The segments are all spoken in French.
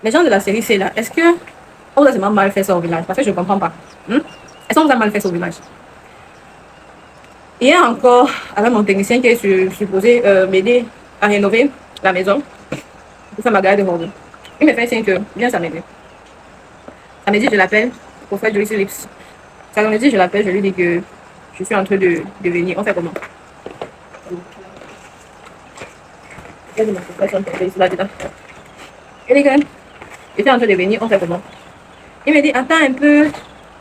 Les gens de la série C là, est-ce que on vous a vraiment mal fait ça au village? Parce que je ne comprends pas. Est-ce qu'on vous a mal fait ça au village? Hier encore, avec mon technicien qui est supposé m'aider à rénover la maison pour faire ma garde de robes. Il me fait signe que viens samedi. Samedi, je l'appelle pour faire Joyce Lips. Samedi, je l'appelle, je lui dis que je suis en train de venir. On fait comment? Il dit que je suis en train de venir, on fait comment? Il me dit, attends un peu,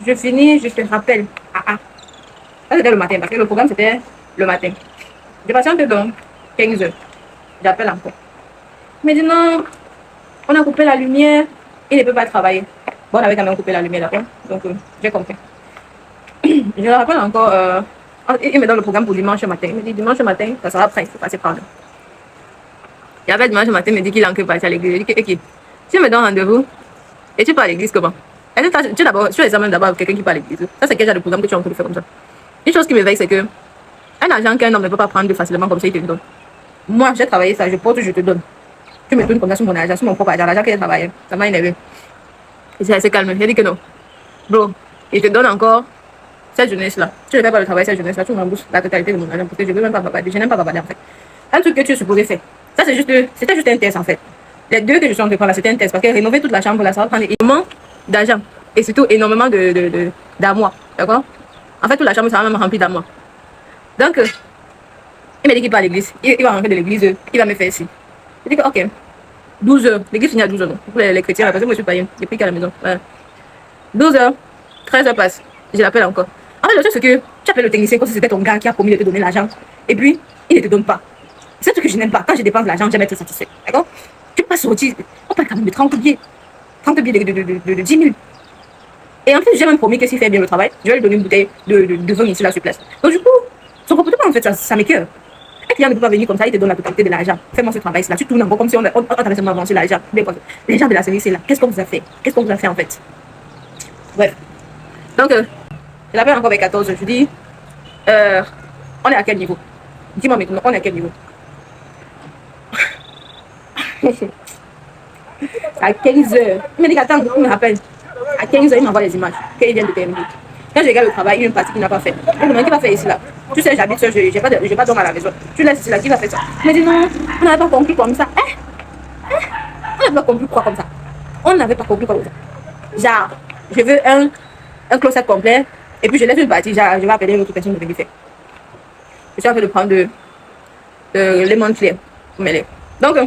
je finis, je te rappelle. Ça c'était le matin, parce que le programme c'était le matin. Je patiente donc 15 heures. J'appelle encore. Il me dit non, on a coupé la lumière, il ne peut pas travailler. Bon, on avait quand même coupé la lumière, d'accord? Donc, j'ai compris. Je le rappelle encore, il me donne le programme pour dimanche matin. Il me dit dimanche matin, ça sera prêt, il faut passer par là. Il appelle dimanche matin, il me dit qu'il a encore parti à l'église. Je dis que, ok, si je me donne rendez-vous, et tu pars à l'église comment? Est-ce que tu examines d'abord quelqu'un qui part à l'église? Ça, c'est quel genre de programme que tu es en train de faire comme ça? Une chose qui me veille, c'est que un argent qu'un homme ne peut pas prendre facilement comme ça, il te le donne. Moi, j'ai travaillé ça, je porte, je te donne. Tu me donnes comme ça sur mon argent, sur mon propre argent, l'argent que j'ai travaillé. Ça m'a énervé. Et c'est assez calme. J'ai dit que non. Bro, il te donne encore cette jeunesse-là. Tu ne fais pas le travail cette jeunesse-là, tu rembourses la totalité de mon argent parce que je ne veux même pas bavarder. Je n'aime pas bavarder en fait. Un truc que tu es supposé faire. Ça, c'était juste un test en fait. Les deux que je suis en train de prendre là, c'était un test parce que rénover toute la chambre là, ça va prendre énormément d'argent et surtout énormément d'amour. D'accord? En fait, toute la chambre sera même remplie d'amour. Donc, il m'a dit qu'il part à l'église. Il va rentrer de l'église, il va me faire ici. Je dis que, ok, 12 heures. L'église finit à 12 heures. Pour les chrétiens, parce que moi je suis païen. J'ai pris qu'à la maison. Voilà. 12 heures, 13 heures passe. Je l'appelle encore. En fait, le truc, c'est que tu appelles le technicien comme si c'était ton gars qui a promis de te donner l'argent. Et puis, il ne te donne pas. C'est ce que je n'aime pas. Quand je dépense l'argent, j'aime être satisfait. D'accord? Tu peux pas sortir. On parle quand même de 30 billets. 30 billets de 10 000. Et en plus, j'ai même promis que s'il fait bien le travail, je vais lui donner une bouteille de vin ici là sur place. Donc, du coup, son comportement, en fait, ça m'écoeure. Un client ne peut pas venir comme ça, il te donne la totalité de l'argent. Fais-moi ce travail là. Tu tournes encore comme si on avait seulement avancé l'argent. Les gens de la série, c'est là. Qu'est-ce qu'on vous a fait? Qu'est-ce qu'on vous a fait en fait? Bref. Donc, je l'appelle encore avec 14. Je dis, on est à quel niveau? Dis-moi maintenant, on est à quel niveau? À 15 heures. Il me dit qu'attends, il me rappelle. À 15 heures, il m'envoie les images qu'il vient de terminer. Quand je regarde le travail, il y a une partie qu'il n'a pas fait. Je me demande qui va faire ici là. Tu sais, j'habite seul, je n'ai pas d'homme à la maison. Tu laisses ici là, qui va faire ça? Il me dit non, on n'avait pas compris comme ça. On n'avait pas compris quoi comme ça. On n'avait pas compris comme ça. Genre, je veux un closet complet et puis je laisse une partie, genre, je vais appeler une autre personne de venir faire. Je suis en train de prendre de lemon clear pour mes lèvres. Donc,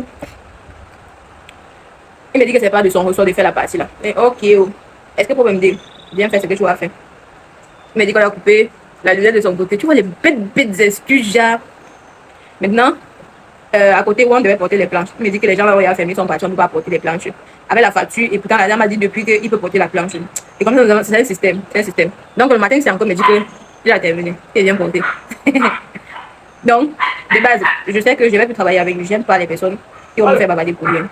il me dit que c'est pas de son ressort de faire la partie là. Et ok, oh. Est-ce que vous pouvez me dire, viens faire ce que tu vas faire? Il m'a dit qu'on a coupé la lumière de son côté. Tu vois les bêtes excuses, genre. Maintenant, à côté où on devait porter les planches, il m'a dit que les gens là où il a fermé son parti, on ne peut pas porter les planches. Avec la facture, et pourtant la dame m'a dit depuis qu'il peut porter la planche. Et comme ça, c'est un système. Donc le matin, c'est encore me dit qu'il a terminé. Il vient porter. Donc, de base, je sais que je vais plus travailler avec lui. J'aime pas les personnes qui vont me faire bavarder pour rien.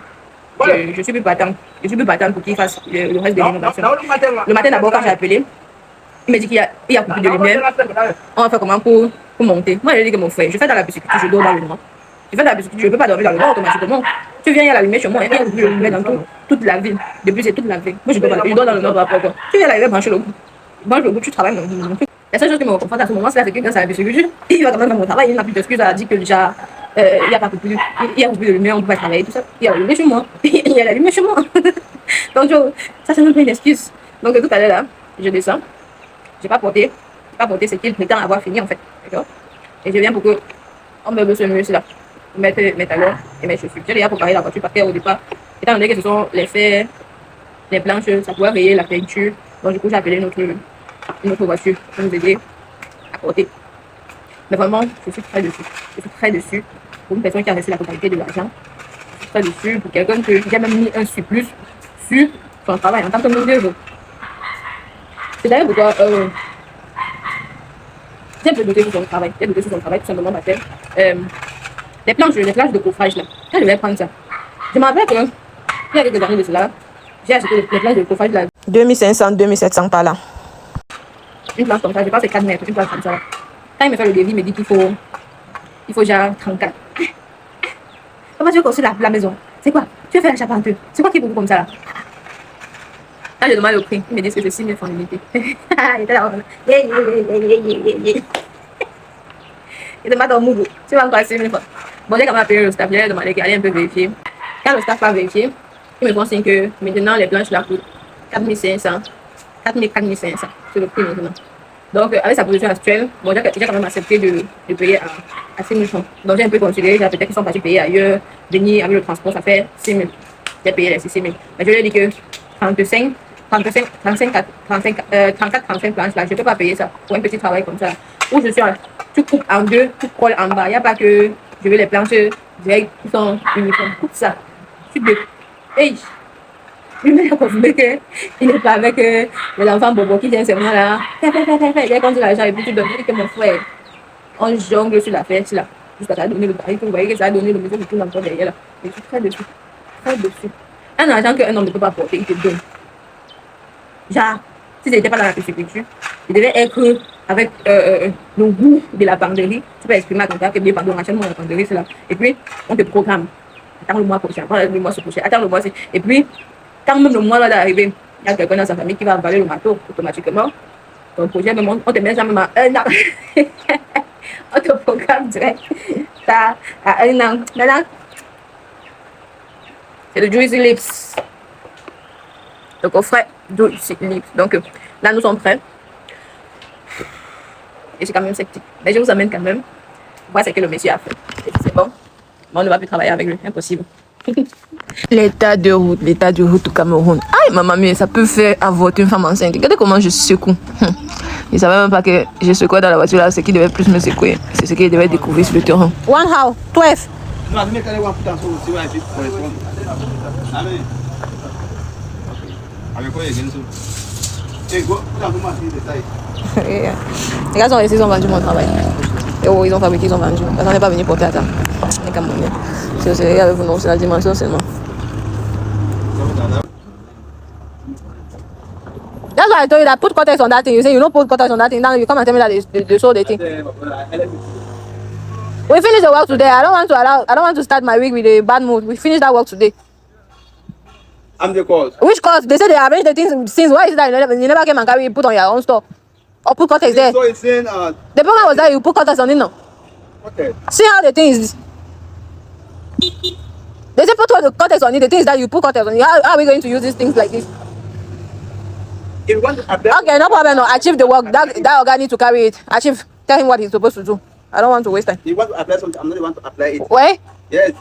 Je suis plus battant. Je suis plus battant pour qu'il fasse le reste de l'innovation. Le matin d'abord, quand j'ai appelé, il m'a dit qu'il y a coupé de lumière. On va faire comment pour monter? Moi, j'ai dit que mon frère, je fais dans la piscine, je dors dans le noir. Je fais dans la piscine, je ne peux pas dormir dans le noir automatiquement. Tu viens, il y a la lumière chez moi, il y a coupé de lumière dans toute la ville. Depuis, c'est toute la ville. Moi, je dors dans le noir. Pourquoi? Tu viens là, brancher le bout. Branche le bout, tu travailles. La seule chose qui me réconforte à ce moment, c'est que quand ça a piscine, il va quand même faire mon travail. Il n'a plus d'excuses à dire que déjà, il n'y a pas coupé de lumière, on ne peut pas travailler, tout ça. Il y a la lumière chez moi. Il y a la lumière chez moi. Donc, ça, c'est même pas une excuse. Donc, tout à l'heure, là, je descends. J'ai pas porté ce qu'il prétend avoir fini en fait. D'accord? Et je viens pour que on meuble ce mur là. Mettre mes talons et mes chaussures. J'ai déjà préparé la voiture parce qu'au départ, étant donné que ce sont les fers, les planches, ça pourrait rayer la peinture. Donc du coup, j'ai appelé une autre voiture pour nous aider à porter. Mais vraiment, je suis très dessus. Je suis très dessus pour une personne qui a reçu la totalité de l'argent. Je suis très dessus pour quelqu'un que j'ai même mis un surplus sur son travail en tant que modèle. C'est d'ailleurs pourquoi j'ai un peu noté sur son travail. J'ai noté sur son travail tout simplement parce que les planches de coffrage là, quand je vais prendre ça, je me rappelle que il y a quelques années de cela, j'ai acheté les planches de coffrage là. 2500, 2700 par là. Une planche comme ça, je pense que c'est 4 mètres, une planche comme ça. Là. Quand il me fait le devis, il me dit qu'il faut genre 34. Comment tu veux construire la maison? C'est quoi? Tu veux faire la chape en deux? C'est quoi qui est beaucoup comme ça là? Quand je demande le prix, ils me disent que c'est 6 000 francs d'unité. Il était là. Il demande dans Moubou. Tu vas encore 6 000 francs. Bon, j'ai quand même appelé le staff. J'ai demandé qu'il allait un peu vérifier. Quand le staff va vérifier, ils me font signe que maintenant les planches là coûtent 4 500. 4 500. C'est le prix maintenant. Donc, avec sa position actuelle, bon, j'ai quand même accepté de payer à 6 000 francs. Donc, j'ai un peu considéré, peut-être qu'ils sont partis payer ailleurs, venir avec le transport, ça fait 6 000. J'ai payé les 6 000. Mais je lui ai dit que 34, 35 planches là, je ne peux pas payer ça pour un petit travail comme ça. Où je suis, tu coupes en deux, tu colles en bas. Il n'y a pas que je veux les planches directes qui sont uniformes. Coupe ça. Tu peux. Hey! Lui-même a confirmé qu'il n'est pas avec les enfants bobo qui viennent seulement là. Fais. Il a compté l'argent et puis tu donnes. Il dit que mon frère, on jongle sur la fête là. Jusqu'à ça donner le baril. Vous voyez que ça a donné le monsieur qui tourne encore derrière là. Et je suis très dessus. Très dessus. Un argent qu'un homme ne peut pas porter, il te donne. Genre, si je n'étais pas dans la pisciculture, je devais être avec le goût de la banderie. Tu peux exprimer à ton père que bien, pardon, achète-moi la banderie, c'est là. Et puis, on te programme. Attends le mois prochain, le mois prochain, attends le mois prochain. Et puis, quand même le mois là d'arriver, il y a quelqu'un dans sa famille qui va avaler le marteau automatiquement. Ton projet, même, on te met jamais à 1 an. On te programme direct. À 1 an. Maintenant, c'est le Juicy Lips. Le coffret Juicy Lips. Donc là, nous sommes prêts. Et c'est quand même sceptique. Mais je vous amène quand même. Voir ce que le monsieur a fait. C'est bon. Mais on ne va plus travailler avec lui. Impossible. L'état de route au Cameroun. Aïe, maman mia, ça peut faire avorter une femme enceinte. Regardez comment je secoue. Il ne savait même pas que je secouais dans la voiture là. Ce qui devait plus me secouer, c'est ce qu'il devait découvrir sur le terrain. One how? 12. Les gars sont restés, ils ont vendu mon travail. Et oh, ils ont fabriqué, ils ont vendu. Personne n'est pas venu porter à temps. Les Camerounais. C'est avec vous, non, c'est la dimension seulement. That's why I told you that put context on that thing. You say you don't put context on that thing. Now you come and tell me that they sold the thing. We finished the work today. I don't want to start my week with a bad mood. We finished that work today. I'm the cause. Which cause? They said they arranged the things since. Why is it that you never came and carry put on your own store? Or put context there? So it's saying, the program was that you put context on it now. okay. See how the thing is. They say put the context on it. The thing is that you put context on it. How are we going to use these things like this? If you want to apply, okay, no problem. No, achieve the work. That organ need to carry it. Achieve. Tell him what he's supposed to do. I don't want to waste time. you want to apply something, I'm not the one to apply it. Wait. Yes.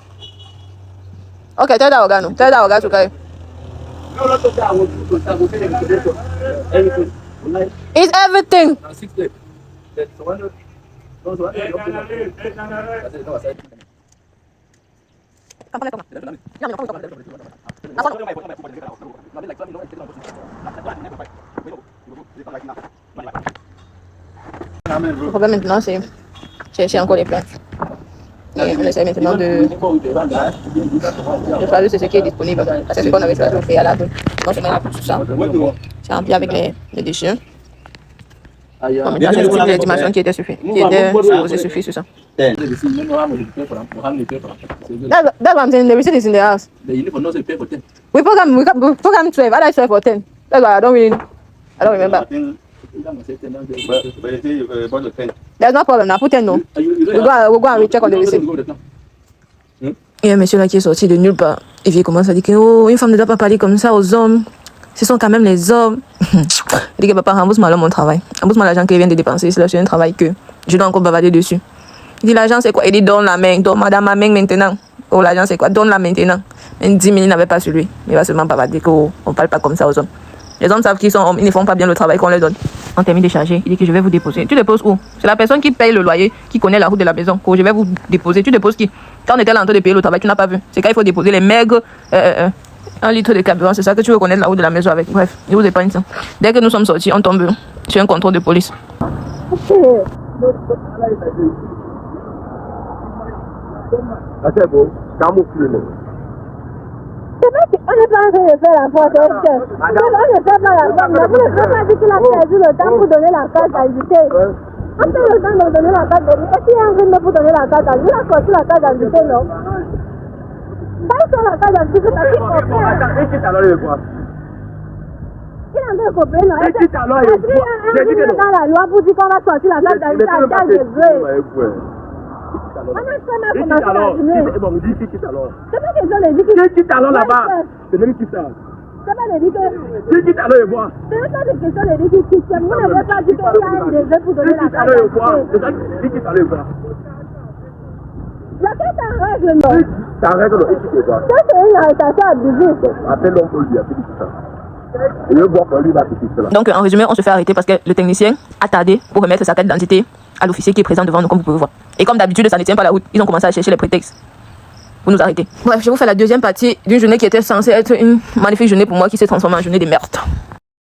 Okay, tell that organ. No. Tell that organ to carry. No, not okay. I will do it. I will take the everything. It's everything. Le problème maintenant, c'est chercher encore les planches. Et on essaie maintenant de choisir ce qui est disponible. Parce que ce qu'on avait choisi au préalable, non seulement tout ça, c'est rempli avec les déchets. Bon, maintenant, j'ai trouvé les dimensions qui étaient suffisantes sur ça. That's what I'm saying. The receipt is in the house. We program 12. I like 12 or 10. That's why I don't remember. There's no problem. Now put 10 no. We'll go and recheck on the receipt. Il y a un monsieur là qui est sorti de nulle part. Et il commence à dire que oh, une femme ne doit pas parler comme ça aux hommes. Ce sont quand même les hommes. Il dit que papa, rembourse-moi mon travail. Rembourse-moi l'argent qu'il vient de dépenser. C'est là sur un travail que je dois encore bavarder dessus. Il dit l'argent c'est quoi? Il dit donne la main. Donne madame ma main maintenant. Oh l'argent c'est quoi? Donne la maintenant. Même 10 minutes n'avait pas sur lui. Il va seulement bavarder qu'on ne parle pas comme ça aux hommes. Les hommes savent qu'ils sont hommes. Ils ne font pas bien le travail qu'on leur donne. On termine de charger. Il dit que je vais vous déposer. Tu déposes où? C'est la personne qui paye le loyer, qui connaît la route de la maison. Que je vais vous déposer. Tu déposes qui? Quand on était là en train de payer le travail, tu n'as pas vu. C'est quand il faut déposer les maigres. 1 litre de carburant, c'est ça que tu veux connaître la route de la maison avec. Bref, je vous épargne ça. Dès que nous sommes sortis, on tombe sur un contrôle de police. C'est beau. Camouflé. C'est pas qu'on n'est pas en train de faire la porte. On ne fait pas la porte. Vous ne pouvez pas dire qu'il a perdu le temps pour donner la carte d'identité. On fait le temps de donner la carte d'identité. Est-ce qu'il est en train de vous donner la carte d'identité? Il a sorti la carte d'identité, non? pas sur la case d'identité parce qu'il coopère. Attends, et quitte alors, il voit. Il est en train de coopérer, non? Et quitte alors, il voit. Est-ce qu'il y a un dans la loi pour dire qu'on va sortir la case d'identité à case de gré? On a seulement commencé à imaginer. Bon, dis quitte alors. C'est pas question de dire que... Quitte alors là-bas. C'est même quitte ça. C'est pas de dire que... Quitte alors, il voit. C'est pas de question de dire qu'il quitte. Vous n'avez pas dit qu'il y a un désir pour donner la case d'identité. Quitte alors, il voit. La carte en règle, non? Ça arrête, non, et quitte alors. Ça, c'est une arrestation abusive. Appelle l'homme pour lui, appelle tout ça. Et le bois pour lui, va tout cela. Donc en résumé, on se fait arrêter parce que le technicien a tardé pour remettre sa carte d'identité à l'officier qui est présent devant nous, comme vous pouvez voir. Et comme d'habitude, ça ne tient pas la route. Ils ont commencé à chercher les prétextes pour nous arrêter. Bref, je vous fais la deuxième partie d'une journée qui était censée être une magnifique journée pour moi qui s'est transformée en journée de meurtre.